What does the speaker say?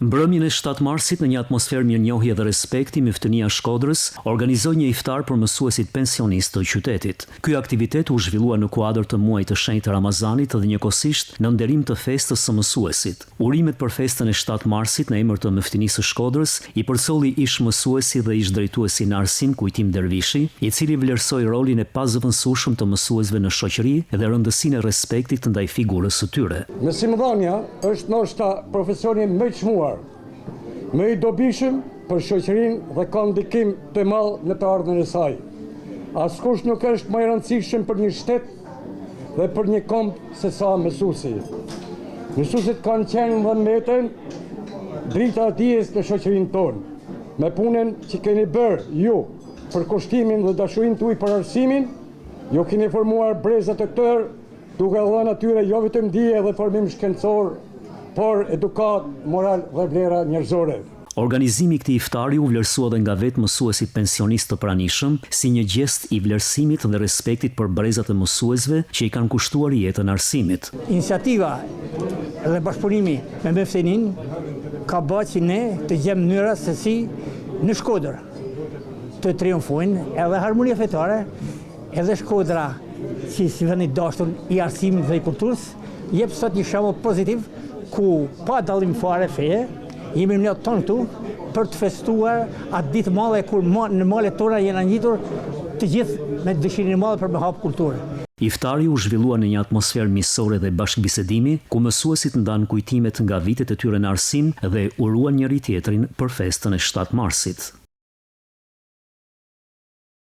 Mbrëmjen e 7 marsit në një atmosferë mirënjohje dhe respekti, Mifëtënia e Shkodrës organizoi një iftar për mësuesit pensionistë të qytetit. Ky aktivitet u zhvillua në kuadër të muajit të shenjtë të Ramazanit dhe njëkohësisht në nderim të festës së mësuesit. Urimet për festën e 7 marsit në emër të Mifëtinisë së Shkodrës i përsolli ish mësuesi dhe ish drejtuesi në arsim Kujtim Dervishi, i cili vlerësoi rolin e pazëvendësueshëm të mësuesve në shoqëri dhe rëndësinë e respektit ndaj figurës së tyre. Mësimdhënia është ndoshta profesioni më i çmuar, më i dobishëm për shoqërinë dhe ka ndikim të madh në të ardhmen e saj. Askush nuk është më i rëndësishëm për një shtet dhe për një komb se sa mësuesi. Mësuesit kanë qenë dhe mbeten drita e dijes në shoqërinë tonë, me punën që keni bërë ju për kushtimin dhe dashurinë tuaj për arsimin, ju keni formuar breza të tërë, duke dhënë atyre jo vetëm dije dhe formim shkencor, por edukat, moral dhe vlera njerëzore. Organizimi i këtij iftari u vlerësua edhe nga vetë mësuesit pensionistë të pranishëm si një gjest i vlerësimit dhe respektit për brezat e mësuesve që i kanë kushtuar jetën arsimit. Iniciativa dhe bashkëpunimi me Mifëtininë ka bërë që ne të gjejmë mënyra se si në Shkodër të triumfojnë edhe harmonia fetare, edhe Shkodra që si vend i dashur i arsimit dhe i kulturës, jep sot një shembull pozitiv ku pa dallim fare feje, jemi në tonë këtu për të festuar atë ditë madhe kur në malet tona janë ngjitur të gjithë me dëshirën e madhe për me hap kulturë. Iftari u zhvillua në një atmosferë miqësore dhe bashkëbisedimi, ku mësuesit ndanë kujtimet nga vitet e tyre në arsim dhe uruan njëri tjetrin për festën e 7 marsit.